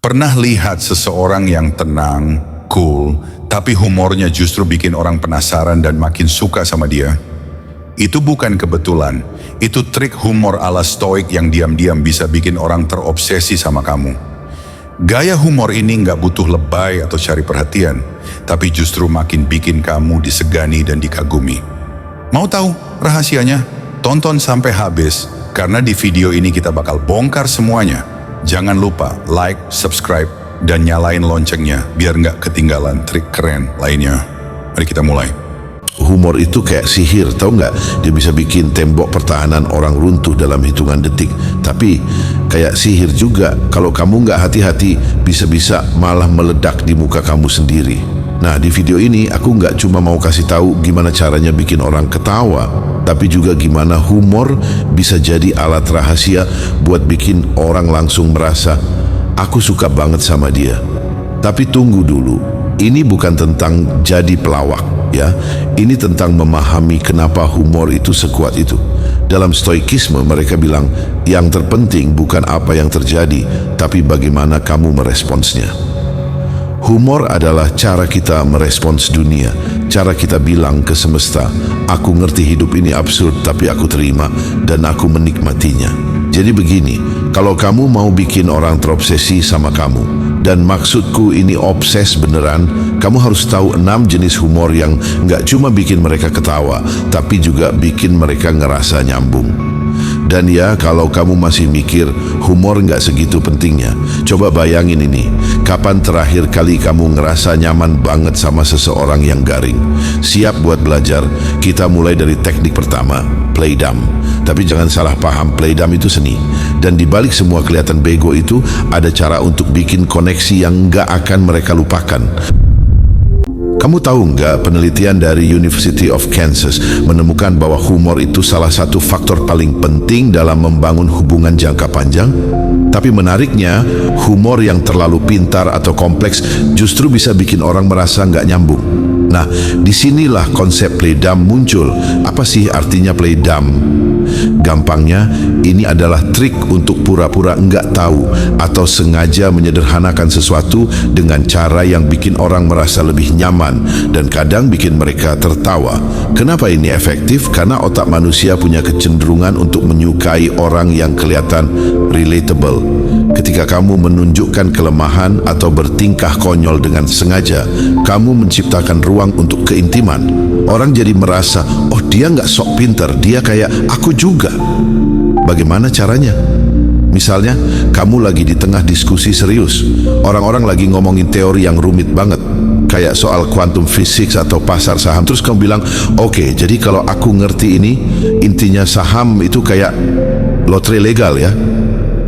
Pernah lihat seseorang yang tenang, cool, tapi humornya justru bikin orang penasaran dan makin suka sama dia? Itu bukan kebetulan, itu trik humor ala stoik yang diam-diam bisa bikin orang terobsesi sama kamu. Gaya humor ini nggak butuh lebay atau cari perhatian, tapi justru makin bikin kamu disegani dan dikagumi. Mau tahu rahasianya? Tonton sampai habis, karena di video ini kita bakal bongkar semuanya. Jangan lupa like, subscribe, dan nyalain loncengnya biar nggak ketinggalan trik keren lainnya. Mari kita mulai. Humor itu kayak sihir, tahu nggak? Dia bisa bikin tembok pertahanan orang runtuh dalam hitungan detik. Tapi kayak sihir juga, kalau kamu nggak hati-hati, bisa-bisa malah meledak di muka kamu sendiri. Nah, di video ini aku nggak cuma mau kasih tahu gimana caranya bikin orang ketawa, tapi juga gimana humor bisa jadi alat rahasia buat bikin orang langsung merasa, aku suka banget sama dia. Tapi tunggu dulu, ini bukan tentang jadi pelawak, ya. Ini tentang memahami kenapa humor itu sekuat itu. Dalam stoikisme mereka bilang, yang terpenting bukan apa yang terjadi, tapi bagaimana kamu meresponsnya. Humor adalah cara kita merespons dunia, cara kita bilang ke semesta, aku ngerti hidup ini absurd tapi aku terima dan aku menikmatinya. Jadi begini, kalau kamu mau bikin orang terobsesi sama kamu, dan maksudku ini obses beneran, kamu harus tahu 6 jenis humor yang nggak cuma bikin mereka ketawa, tapi juga bikin mereka ngerasa nyambung. Dan ya, kalau kamu masih mikir humor nggak segitu pentingnya, coba bayangin ini, kapan terakhir kali kamu ngerasa nyaman banget sama seseorang yang garing? Siap buat belajar? Kita mulai dari teknik pertama, play dumb. Tapi jangan salah paham, play dumb itu seni. Dan dibalik semua kelihatan bego itu, ada cara untuk bikin koneksi yang nggak akan mereka lupakan. Kamu tahu nggak, penelitian dari University of Kansas menemukan bahwa humor itu salah satu faktor paling penting dalam membangun hubungan jangka panjang? Tapi menariknya, humor yang terlalu pintar atau kompleks justru bisa bikin orang merasa nggak nyambung. Nah, disinilah konsep play dumb muncul. Apa sih artinya play dumb? Gampangnya, ini adalah trik untuk pura-pura enggak tahu atau sengaja menyederhanakan sesuatu dengan cara yang bikin orang merasa lebih nyaman dan kadang bikin mereka tertawa. Kenapa ini efektif? Karena otak manusia punya kecenderungan untuk menyukai orang yang kelihatan relatable. Ketika kamu menunjukkan kelemahan atau bertingkah konyol dengan sengaja, kamu menciptakan ruang untuk keintiman. Orang jadi merasa, oh dia nggak sok pinter, dia kayak aku juga. Bagaimana caranya? Misalnya, kamu lagi di tengah diskusi serius. Orang-orang lagi ngomongin teori yang rumit banget, kayak soal quantum physics atau pasar saham. Terus kamu bilang, oke, jadi kalau aku ngerti ini, intinya saham itu kayak lotre legal ya.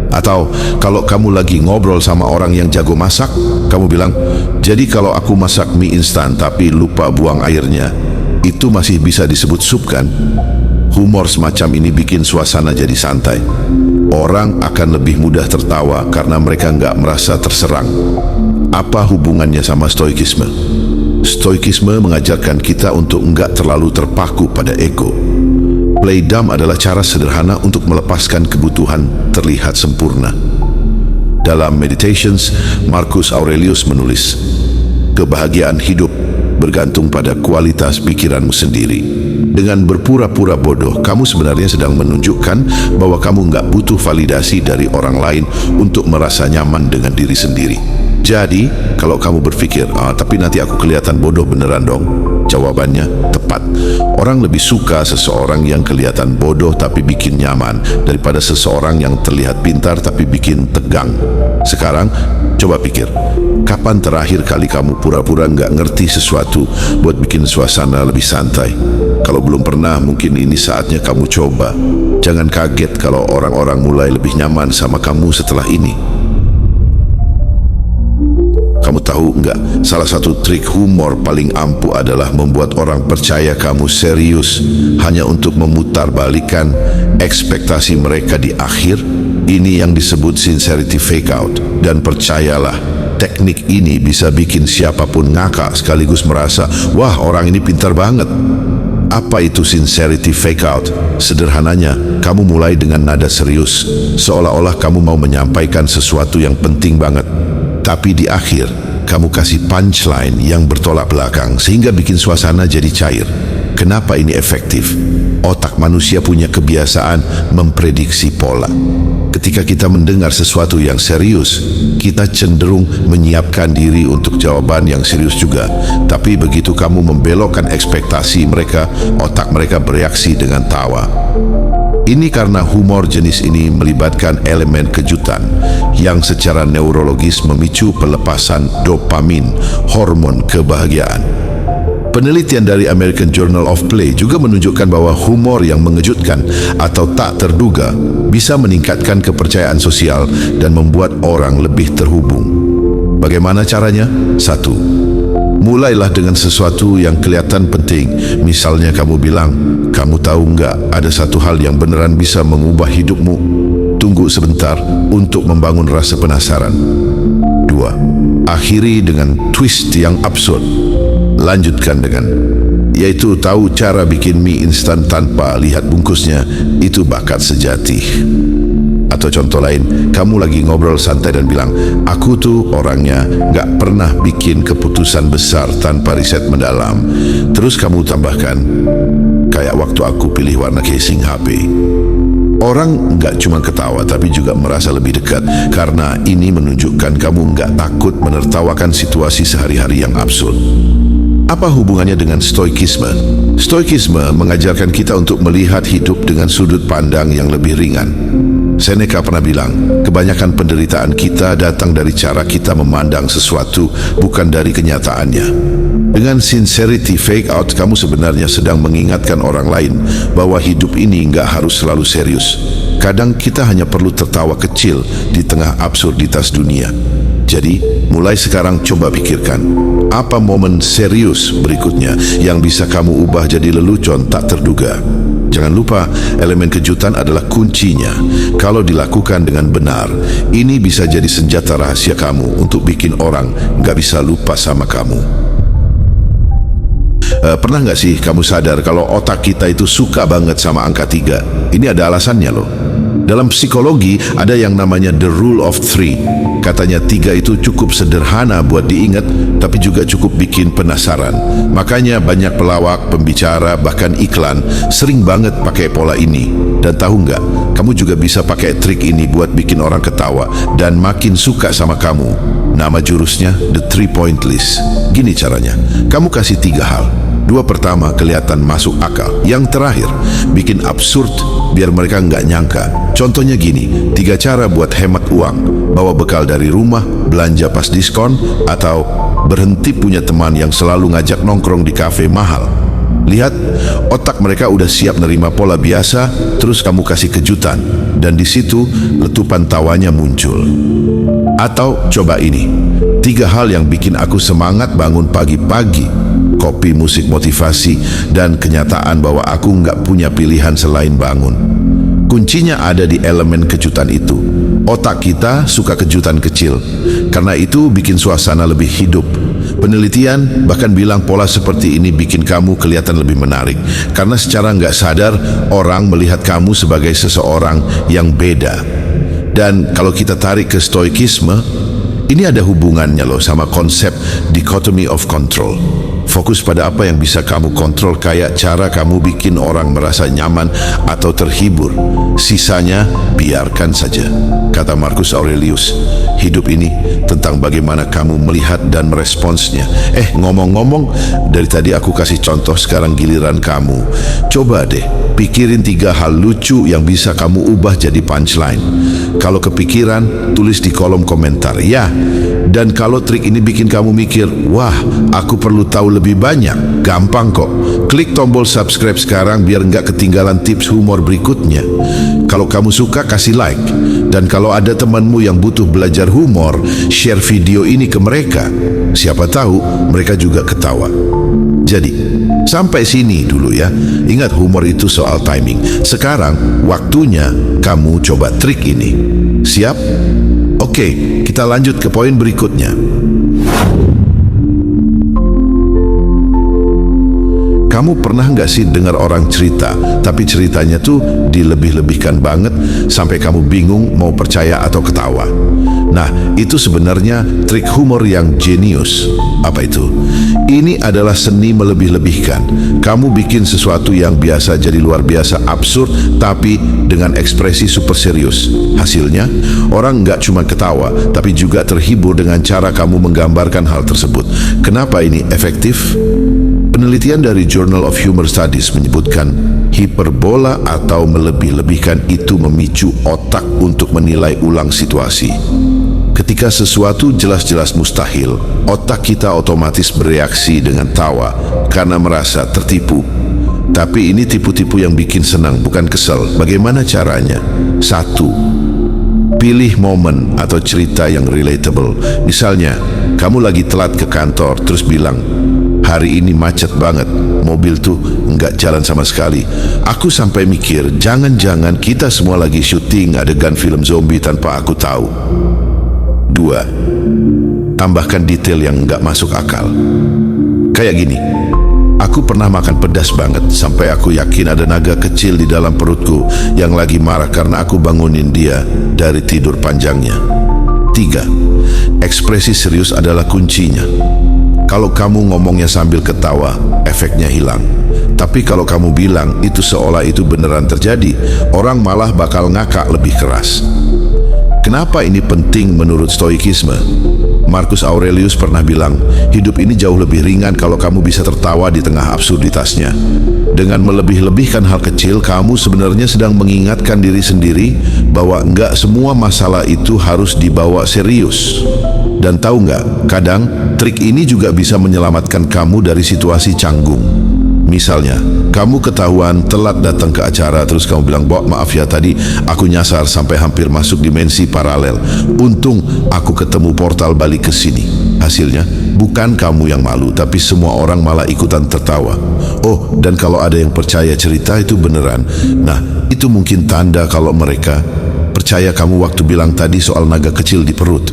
Atau kalau kamu lagi ngobrol sama orang yang jago masak, kamu bilang, jadi kalau aku masak mie instan tapi lupa buang airnya, itu masih bisa disebut sup kan? Humor semacam ini bikin suasana jadi santai. Orang akan lebih mudah tertawa karena mereka nggak merasa terserang. Apa hubungannya sama stoikisme? Stoikisme mengajarkan kita untuk nggak terlalu terpaku pada ego. Play dumb adalah cara sederhana untuk melepaskan kebutuhan terlihat sempurna. Dalam Meditations, Marcus Aurelius menulis, kebahagiaan hidup bergantung pada kualitas pikiranmu sendiri. Dengan berpura-pura bodoh, kamu sebenarnya sedang menunjukkan bahwa kamu nggak butuh validasi dari orang lain untuk merasa nyaman dengan diri sendiri. Jadi, kalau kamu berpikir, tapi nanti aku kelihatan bodoh beneran dong, jawabannya tepat. Orang lebih suka seseorang yang kelihatan bodoh tapi bikin nyaman daripada seseorang yang terlihat pintar tapi bikin tegang. Sekarang, coba pikir, kapan terakhir kali kamu pura-pura nggak ngerti sesuatu buat bikin suasana lebih santai? Kalau belum pernah, mungkin ini saatnya kamu coba. Jangan kaget kalau orang-orang mulai lebih nyaman sama kamu setelah ini. Kamu tahu nggak, salah satu trik humor paling ampuh adalah membuat orang percaya kamu serius hanya untuk memutarbalikkan ekspektasi mereka di akhir. Ini yang disebut sincerity fake out. Dan percayalah, teknik ini bisa bikin siapapun ngakak sekaligus merasa, wah orang ini pintar banget. Apa itu sincerity fake out? Sederhananya, kamu mulai dengan nada serius, seolah-olah kamu mau menyampaikan sesuatu yang penting banget. tapi di akhir kamu kasih punchline yang bertolak belakang sehingga bikin suasana jadi cair. Kenapa ini efektif? Otak manusia punya kebiasaan memprediksi pola. Ketika kita mendengar sesuatu yang serius, kita cenderung menyiapkan diri untuk jawaban yang serius juga. Tapi begitu kamu membelokkan ekspektasi mereka, otak mereka bereaksi dengan tawa. Ini karena humor jenis ini melibatkan elemen kejutan yang secara neurologis memicu pelepasan dopamin, hormon kebahagiaan. Penelitian dari American Journal of Play juga menunjukkan bahwa humor yang mengejutkan atau tak terduga bisa meningkatkan kepercayaan sosial dan membuat orang lebih terhubung. Bagaimana caranya? 1. Mulailah dengan sesuatu yang kelihatan penting. Misalnya kamu bilang, kamu tahu nggak ada satu hal yang beneran bisa mengubah hidupmu? Tunggu sebentar untuk membangun rasa penasaran. 2. Akhiri dengan twist yang absurd. Lanjutkan dengan, yaitu tahu cara bikin mie instan tanpa lihat bungkusnya, itu bakat sejati. Atau contoh lain, kamu lagi ngobrol santai dan bilang, aku tuh orangnya gak pernah bikin keputusan besar tanpa riset mendalam. Terus kamu tambahkan, kayak waktu aku pilih warna casing HP. Orang gak cuma ketawa tapi juga merasa lebih dekat, karena ini menunjukkan kamu gak takut menertawakan situasi sehari-hari yang absurd. Apa hubungannya dengan stoikisme? Stoikisme mengajarkan kita untuk melihat hidup dengan sudut pandang yang lebih ringan. Seneca pernah bilang, kebanyakan penderitaan kita datang dari cara kita memandang sesuatu, bukan dari kenyataannya. Dengan sincerity fake out, kamu sebenarnya sedang mengingatkan orang lain bahwa hidup ini nggak harus selalu serius. Kadang kita hanya perlu tertawa kecil di tengah absurditas dunia. Jadi, mulai sekarang coba pikirkan, apa momen serius berikutnya yang bisa kamu ubah jadi lelucon tak terduga. Jangan lupa, elemen kejutan adalah kuncinya. Kalau dilakukan dengan benar, ini bisa jadi senjata rahasia kamu untuk bikin orang nggak bisa lupa sama kamu. Pernah nggak sih kamu sadar kalau otak kita itu suka banget sama angka 3? Ini ada alasannya loh. Dalam psikologi ada yang namanya the rule of three. Katanya 3 itu cukup sederhana buat diingat, tapi juga cukup bikin penasaran. Makanya banyak pelawak, pembicara, bahkan iklan sering banget pakai pola ini. Dan tahu nggak, kamu juga bisa pakai trik ini buat bikin orang ketawa dan makin suka sama kamu. Nama jurusnya the 3-point list. Gini caranya, kamu kasih 3 hal. 2 pertama kelihatan masuk akal. Yang terakhir, bikin absurd biar mereka nggak nyangka. Contohnya gini, 3 cara buat hemat uang. Bawa bekal dari rumah, belanja pas diskon, atau berhenti punya teman yang selalu ngajak nongkrong di kafe mahal. Lihat, otak mereka udah siap nerima pola biasa, terus kamu kasih kejutan, dan di situ letupan tawanya muncul. Atau coba ini, 3 hal yang bikin aku semangat bangun pagi-pagi. Kopi, musik motivasi, dan kenyataan bahwa aku nggak punya pilihan selain bangun. Kuncinya ada di elemen kejutan itu. Otak kita suka kejutan kecil, karena itu bikin suasana lebih hidup. Penelitian bahkan bilang pola seperti ini bikin kamu kelihatan lebih menarik, karena secara nggak sadar orang melihat kamu sebagai seseorang yang beda. Dan kalau kita tarik ke stoikisme, ini ada hubungannya loh sama konsep dichotomy of control. Fokus pada apa yang bisa kamu kontrol, kayak cara kamu bikin orang merasa nyaman atau terhibur. Sisanya biarkan saja. Kata Marcus Aurelius, hidup ini tentang bagaimana kamu melihat dan meresponsnya. Ngomong-ngomong, dari tadi aku kasih contoh, sekarang giliran kamu. Coba deh, pikirin 3 hal lucu yang bisa kamu ubah jadi punchline. Kalau kepikiran, tulis di kolom komentar ya. Dan kalau trik ini bikin kamu mikir, wah, aku perlu tahu lebih banyak, gampang kok. Klik tombol subscribe sekarang biar nggak ketinggalan tips humor berikutnya. Kalau kamu suka, kasih like. Dan kalau ada temanmu yang butuh belajar humor, share video ini ke mereka. Siapa tahu mereka juga ketawa. Jadi, sampai sini dulu ya. Ingat, humor itu soal timing. Sekarang waktunya kamu coba trik ini. Siap? Oke, kita lanjut ke poin berikutnya. Kamu pernah nggak sih dengar orang cerita, tapi ceritanya tuh dilebih-lebihkan banget sampai kamu bingung mau percaya atau ketawa? Nah, itu sebenarnya trik humor yang jenius. Apa itu? Ini adalah seni melebih-lebihkan. Kamu bikin sesuatu yang biasa jadi luar biasa absurd, tapi dengan ekspresi super serius. Hasilnya, orang nggak cuma ketawa, tapi juga terhibur dengan cara kamu menggambarkan hal tersebut. Kenapa ini efektif? Penelitian dari Journal of Humor Studies menyebutkan hiperbola atau melebih-lebihkan itu memicu otak untuk menilai ulang situasi. Ketika sesuatu jelas-jelas mustahil, otak kita otomatis bereaksi dengan tawa karena merasa tertipu. Tapi ini tipu-tipu yang bikin senang, bukan kesel. Bagaimana caranya? 1. Pilih momen atau cerita yang relatable. Misalnya, kamu lagi telat ke kantor terus bilang, "Hari ini macet banget, mobil tuh nggak jalan sama sekali." Aku sampai mikir, jangan-jangan kita semua lagi syuting adegan film zombie tanpa aku tahu. 2. Tambahkan detail yang nggak masuk akal. Kayak gini, aku pernah makan pedas banget sampai aku yakin ada naga kecil di dalam perutku yang lagi marah karena aku bangunin dia dari tidur panjangnya. 3. Ekspresi serius adalah kuncinya. Kalau kamu ngomongnya sambil ketawa, efeknya hilang. Tapi kalau kamu bilang itu seolah itu beneran terjadi, orang malah bakal ngakak lebih keras. Kenapa ini penting menurut Stoikisme? Marcus Aurelius pernah bilang, hidup ini jauh lebih ringan kalau kamu bisa tertawa di tengah absurditasnya. Dengan melebih-lebihkan hal kecil, kamu sebenarnya sedang mengingatkan diri sendiri bahwa enggak semua masalah itu harus dibawa serius. Dan tahu nggak, kadang trik ini juga bisa menyelamatkan kamu dari situasi canggung. Misalnya, kamu ketahuan telat datang ke acara, terus kamu bilang, "Bok, maaf ya tadi aku nyasar sampai hampir masuk dimensi paralel. Untung aku ketemu portal balik ke sini." Hasilnya, bukan kamu yang malu, tapi semua orang malah ikutan tertawa. Oh, dan kalau ada yang percaya cerita itu beneran, nah itu mungkin tanda kalau mereka percaya kamu waktu bilang tadi soal naga kecil di perut.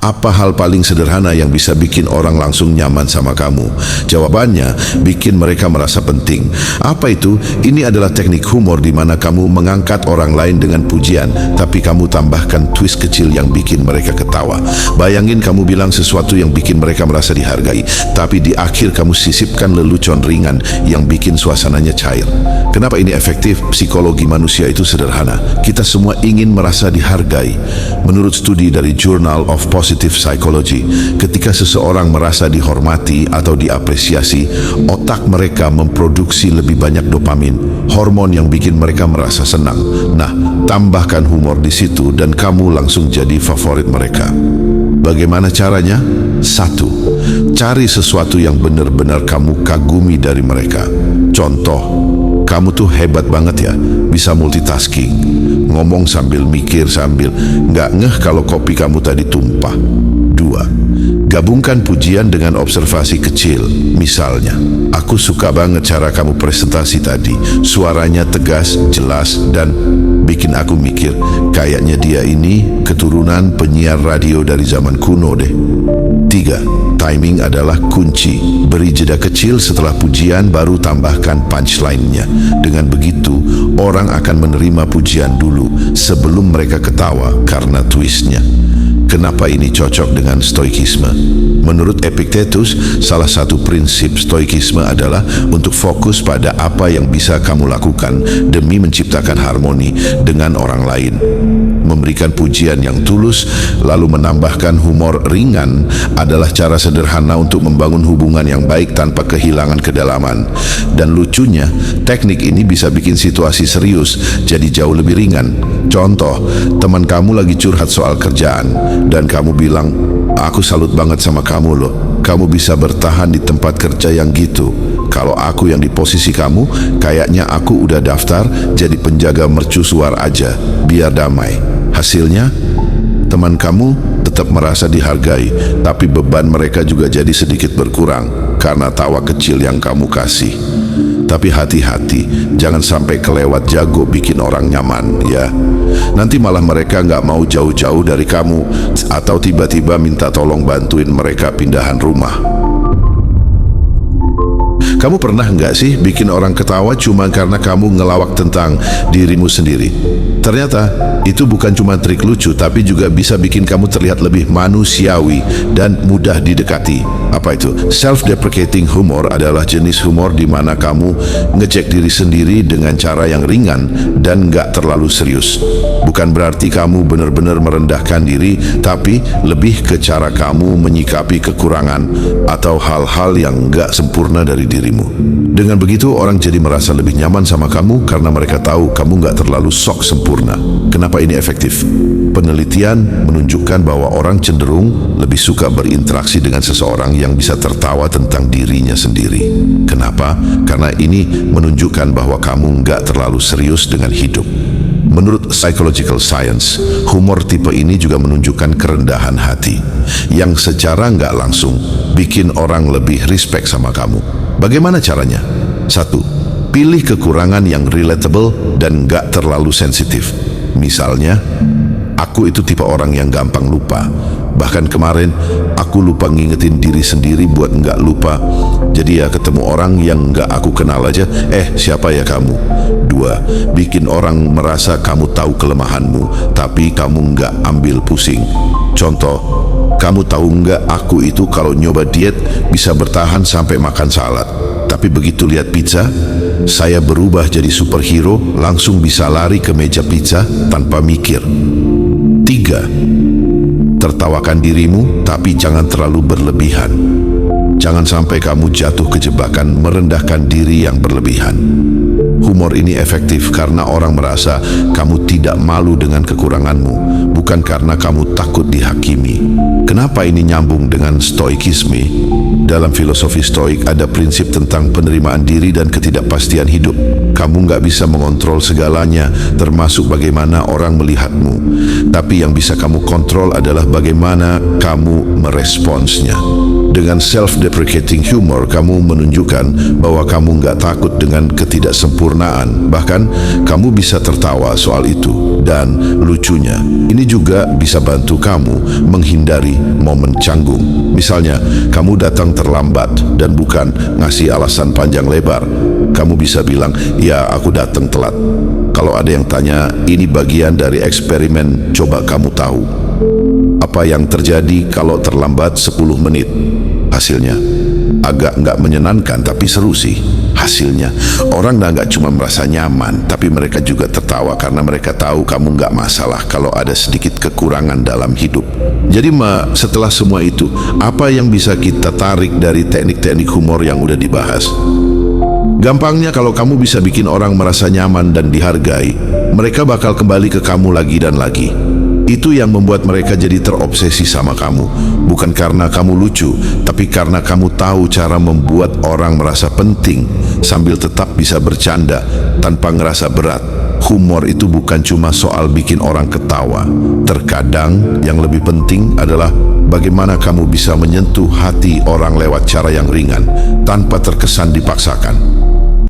Apa hal paling sederhana yang bisa bikin orang langsung nyaman sama kamu? Jawabannya, bikin mereka merasa penting. Apa itu? Ini adalah teknik humor di mana kamu mengangkat orang lain dengan pujian, tapi kamu tambahkan twist kecil yang bikin mereka ketawa. Bayangin kamu bilang sesuatu yang bikin mereka merasa dihargai, tapi di akhir kamu sisipkan lelucon ringan yang bikin suasananya cair. Kenapa ini efektif? Psikologi manusia itu sederhana. Kita semua ingin merasa dihargai. Menurut studi dari Journal of Positive Psychology, ketika seseorang merasa dihormati atau diapresiasi, otak mereka memproduksi lebih banyak dopamin, hormon yang bikin mereka merasa senang. Nah, tambahkan humor di situ dan kamu langsung jadi favorit mereka. Bagaimana caranya? 1. Cari sesuatu yang benar-benar kamu kagumi dari mereka. Contoh, kamu tuh hebat banget ya, bisa multitasking, ngomong sambil mikir sambil nggak ngeh kalau kopi kamu tadi tumpah. 2. Gabungkan pujian dengan observasi kecil. Misalnya, "Aku suka banget cara kamu presentasi tadi, suaranya tegas, jelas, dan bikin aku mikir, kayaknya dia ini keturunan penyiar radio dari zaman kuno deh." 3. Timing adalah kunci. Beri jeda kecil setelah pujian, baru tambahkan punchline-nya. Dengan begitu, orang akan menerima pujian dulu sebelum mereka ketawa karena twistnya. Kenapa ini cocok dengan Stoikisme? Menurut Epictetus, salah satu prinsip Stoikisme adalah untuk fokus pada apa yang bisa kamu lakukan demi menciptakan harmoni dengan orang lain. Memberikan pujian yang tulus, lalu menambahkan humor ringan adalah cara sederhana untuk membangun hubungan yang baik tanpa kehilangan kedalaman. Dan lucunya, teknik ini bisa bikin situasi serius jadi jauh lebih ringan. Contoh, teman kamu lagi curhat soal kerjaan, dan kamu bilang, "Aku salut banget sama kamu loh. Kamu bisa bertahan di tempat kerja yang gitu. Kalau aku yang di posisi kamu, kayaknya aku udah daftar jadi penjaga mercusuar aja, biar damai." Hasilnya, teman kamu tetap merasa dihargai, tapi beban mereka juga jadi sedikit berkurang karena tawa kecil yang kamu kasih. Tapi hati-hati, jangan sampai kelewat jago bikin orang nyaman ya. Nanti malah mereka nggak mau jauh-jauh dari kamu, atau tiba-tiba minta tolong bantuin mereka pindahan rumah. Kamu pernah nggak sih bikin orang ketawa cuma karena kamu ngelawak tentang dirimu sendiri? Ternyata itu bukan cuma trik lucu, tapi juga bisa bikin kamu terlihat lebih manusiawi dan mudah didekati. Apa itu? Self-deprecating humor adalah jenis humor di mana kamu ngecek diri sendiri dengan cara yang ringan dan nggak terlalu serius. Bukan berarti kamu benar-benar merendahkan diri, tapi lebih ke cara kamu menyikapi kekurangan atau hal-hal yang nggak sempurna dari dirimu. Dengan begitu, orang jadi merasa lebih nyaman sama kamu karena mereka tahu kamu nggak terlalu sok sempurna. Kenapa ini efektif? Penelitian menunjukkan bahwa orang cenderung lebih suka berinteraksi dengan seseorang yang bisa tertawa tentang dirinya sendiri. Kenapa? Karena ini menunjukkan bahwa kamu nggak terlalu serius dengan hidup. Menurut psychological science, humor tipe ini juga menunjukkan kerendahan hati yang secara nggak langsung bikin orang lebih respect sama kamu. Bagaimana caranya? 1. Pilih kekurangan yang relatable dan nggak terlalu sensitif. Misalnya, aku itu tipe orang yang gampang lupa. Bahkan kemarin, aku lupa ngingetin diri sendiri buat nggak lupa. Jadi ya ketemu orang yang nggak aku kenal aja, siapa ya kamu? 2. Bikin orang merasa kamu tahu kelemahanmu, tapi kamu nggak ambil pusing. Contoh, kamu tahu nggak aku itu kalau nyoba diet bisa bertahan sampai makan salad. Tapi begitu lihat pizza, saya berubah jadi superhero, langsung bisa lari ke meja pizza tanpa mikir. 3. Tertawakan dirimu, tapi jangan terlalu berlebihan. Jangan sampai kamu jatuh ke jebakan merendahkan diri yang berlebihan. Humor ini efektif karena orang merasa kamu tidak malu dengan kekuranganmu, bukan karena kamu takut dihakimi. Kenapa ini nyambung dengan stoikisme? Dalam filosofi stoik ada prinsip tentang penerimaan diri dan ketidakpastian hidup. Kamu nggak bisa mengontrol segalanya, termasuk bagaimana orang melihatmu. Tapi yang bisa kamu kontrol adalah bagaimana kamu meresponsnya. Dengan self-deprecating humor, kamu menunjukkan bahwa kamu nggak takut dengan ketidaksempurnaan. Bahkan, kamu bisa tertawa soal itu. Dan lucunya, ini juga bisa bantu kamu menghindari momen canggung. Misalnya, kamu datang terlambat dan bukan ngasih alasan panjang lebar. Kamu bisa bilang, ya aku datang telat. Kalau ada yang tanya, ini bagian dari eksperimen, coba kamu tahu. Apa yang terjadi kalau terlambat 10 menit? Hasilnya agak nggak menyenangkan, tapi seru sih. Hasilnya orang nggak cuma merasa nyaman, tapi mereka juga tertawa karena mereka tahu kamu nggak masalah kalau ada sedikit kekurangan dalam hidup. Jadi setelah semua itu, apa yang bisa kita tarik dari teknik-teknik humor yang udah dibahas? Gampangnya, kalau kamu bisa bikin orang merasa nyaman dan dihargai, mereka bakal kembali ke kamu lagi dan lagi. Itu yang membuat mereka jadi terobsesi sama kamu. Bukan karena kamu lucu, tapi karena kamu tahu cara membuat orang merasa penting sambil tetap bisa bercanda tanpa ngerasa berat. Humor itu bukan cuma soal bikin orang ketawa. Terkadang yang lebih penting adalah bagaimana kamu bisa menyentuh hati orang lewat cara yang ringan tanpa terkesan dipaksakan.